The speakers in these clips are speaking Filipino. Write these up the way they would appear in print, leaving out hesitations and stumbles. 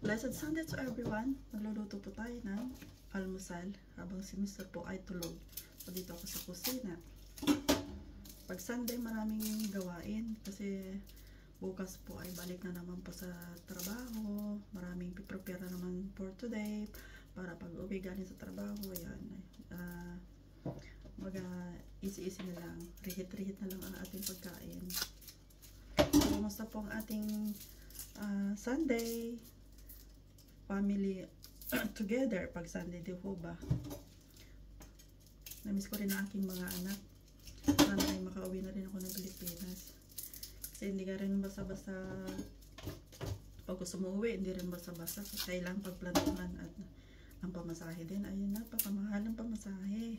Blessed Sunday to everyone. Magluluto po tayo ng almusal habang si Mr. po ay tulog. So dito ako sa kusina. Pag Sunday maraming gawain kasi bukas po ay balik na naman po sa trabaho. Maraming piprepare na naman for today para pag uwi galing sa trabaho. Ayan. Easy-easy na lang. Rihit-rihit na lang ang ating pagkain. So, kumusta po ang ating Sunday? Family together pag Sunday, di ho ba? Namiss ko rin ang aking mga anak. Sana ay makauwi na rin ako ng Pilipinas. Kasi hindi ka rin basta-basta pag gusto mo uwi, hindi rin basta-basta. Kailangan pagplanuhan at ang pamasahe din. Ayun, napakamahal ang pamasahe.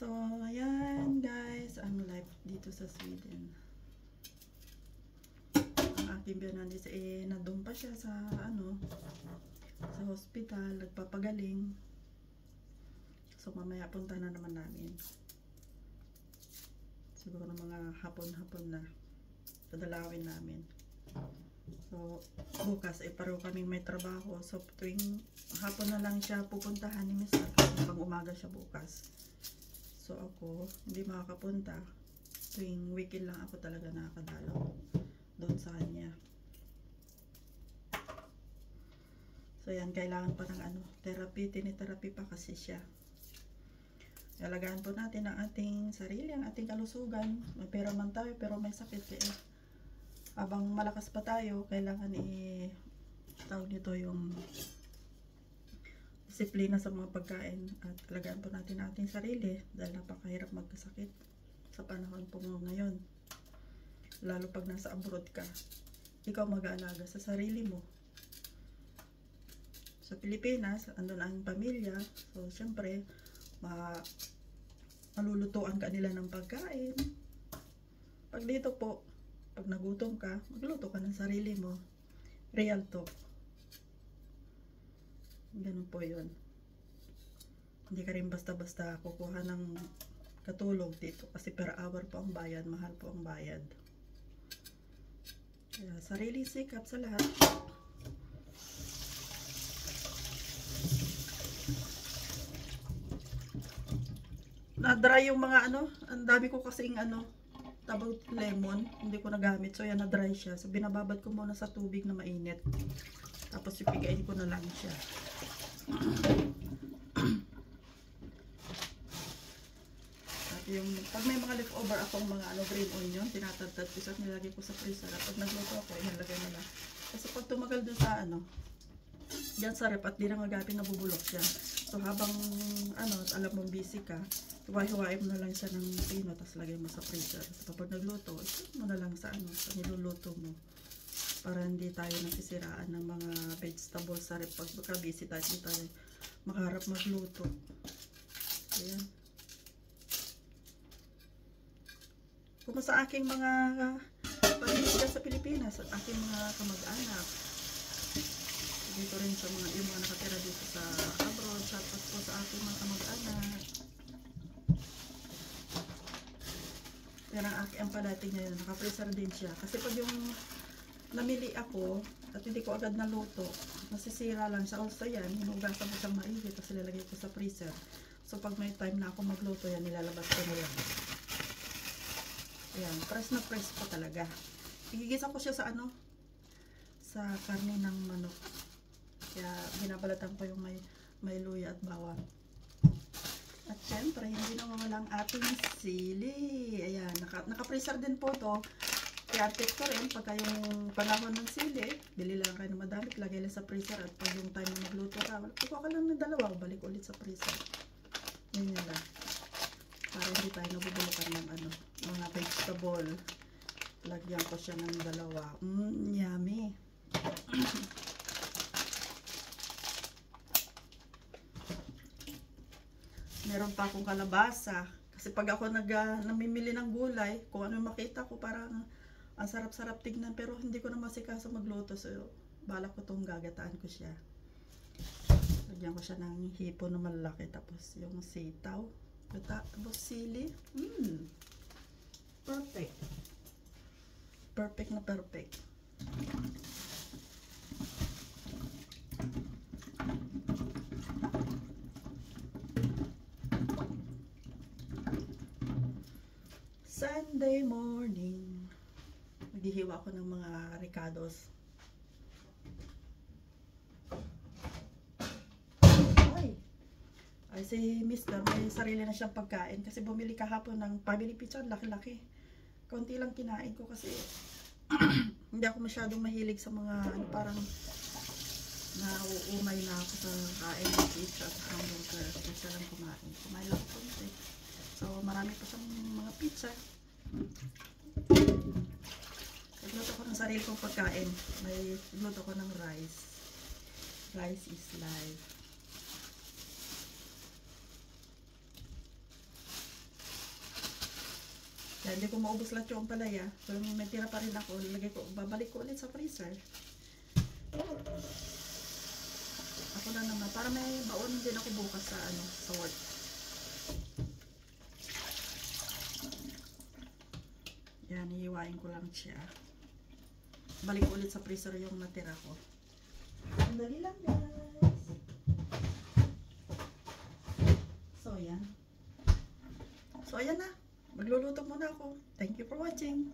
So, ayan guys, ang life dito sa Sweden. Aking biyanan is nandun pa siya sa sa hospital, nagpapagaling. So mamaya punta na naman namin. Siguro ng mga hapon-hapon na dadalawin namin. So bukas pareho kaming may trabaho. So tuwing hapon na lang siya pupuntahan ni Mr. Kasi pang umaga siya bukas. So ako hindi makakapunta. Tuwing weekend lang ako talaga nakakadalaw doon sa kanya. So yan, kailangan pa ng therapy, tinitherapy pa kasi siya. Alagaan po natin ang ating sarili, ang ating kalusugan. May pera man tayo pero may sakit eh. Habang malakas pa tayo, kailangan tawag nito yung disiplina sa mga pagkain at alagaan po natin ang ating sarili dahil napakahirap magkasakit sa panahon po ngayon. Lalo pag nasa abroad ka, ikaw mag-aalaga sa sarili mo. Sa Pilipinas, andun ang pamilya. So, syempre, malulutuan ka nila ng pagkain. Pag dito po, pag nagutom ka, magluto ka ng sarili mo. Real talk. Ganun po yun. Hindi ka rin basta-basta kukuha ng katulog dito. Kasi per hour po ang bayad, mahal po ang bayad. Kaya, sarili sikap sa lahat. Na-dry yung mga ang dami ko kasing tabang lemon, hindi ko nagamit. So yan, na-dry siya. So binababad ko muna sa tubig na mainit. Tapos ipigain ko na lang siya. Yung, pag may mga leftover akong mga green onion, tinatagtad ko sa nilagay ko sa freezer. At pag nagluto ako, ilalagay na lang. Kasi pag tumagal dun sa dyan sa rep at di na magapin, nabubulok siya. So habang alam mong busy ka, hiwa-hiwain mo na lang siya ng pino, tapos lagay mo sa freezer. So pag nagluto, iset mo na lang sa sa niluluto mo. Para hindi tayo nasisiraan ng mga vegetables sa rep. Pag busy tayo, hindi tayo makaharap magluto. Ayan. Kung sa aking mga pamilya sa Pilipinas at aking mga kamag-anak, dito rin sa yung mga nakatira dito sa abroad, tapos po sa aking mga kamag-anak. Yan ang padating ngayon, naka-freezer din siya. Kasi pag yung namili ako at hindi ko agad naluto, nasisira lang siya. Also yan, hinugasan ko siyang maigi, tapos ilalagay ko sa freezer. So pag may time na ako magluto yan, nilalabas ko na lang. Ayan, press na press pa talaga. Igigisa ko siya sa sa karne ng manok. Kaya binabalatan ko yung may luya at bawang. At syempre, hindi na mawala ang ating sili. Ayan, naka-freezer din po to. Kaya tip ko rin, pagka yung panahon ng sili, bili lang kayo ng madami, lagay lang sa freezer. At pag yung time na magluto ka, ikuha ka lang ng dalawa, balik ulit sa freezer. Yan lang. Para hindi tayo nabubulukan ng mga vegetable. Lagyan ko siya ng dalawa. Yummy. Meron pa akong kalabasa. Kasi pag ako namimili ng gulay, kung ano makita ko, parang ang sarap-sarap tignan. Pero hindi ko na masikaso magluto. So, balak ko itong gagataan ko siya. Lagyan ko siya ng hipon na malaki. Tapos yung sitaw. Tapos sili. Perfect. Perfect na perfect. Sunday morning. Maghihiwa ako ng mga ricados. Ay, si Mister may sarili na siyang pagkain kasi bumili kahapon ng family pizza, laki-laki. Konti lang kinain ko kasi hindi ako masyadong mahilig sa mga parang nauumay na ako sa kain ng pizza at hamburger. Kasi lang kumain. Kumain lang ako konti. So, marami pa siyang mga pizza. Nagluto ko ng sarili kong pagkain. May nagluto ko ng rice. Rice is life. Kaya hindi ko maubos lahat yung palaya. Kung may tira pa rin ako, babalik ko ulit sa freezer. Ako na naman, para may baon din ako bukas sa sa work. Yan, hihiwain ko lang siya. Balik ulit sa freezer yung natira ko. Sandali lang guys. So yan. So ayan na. Magluluto muna ako. Thank you for watching.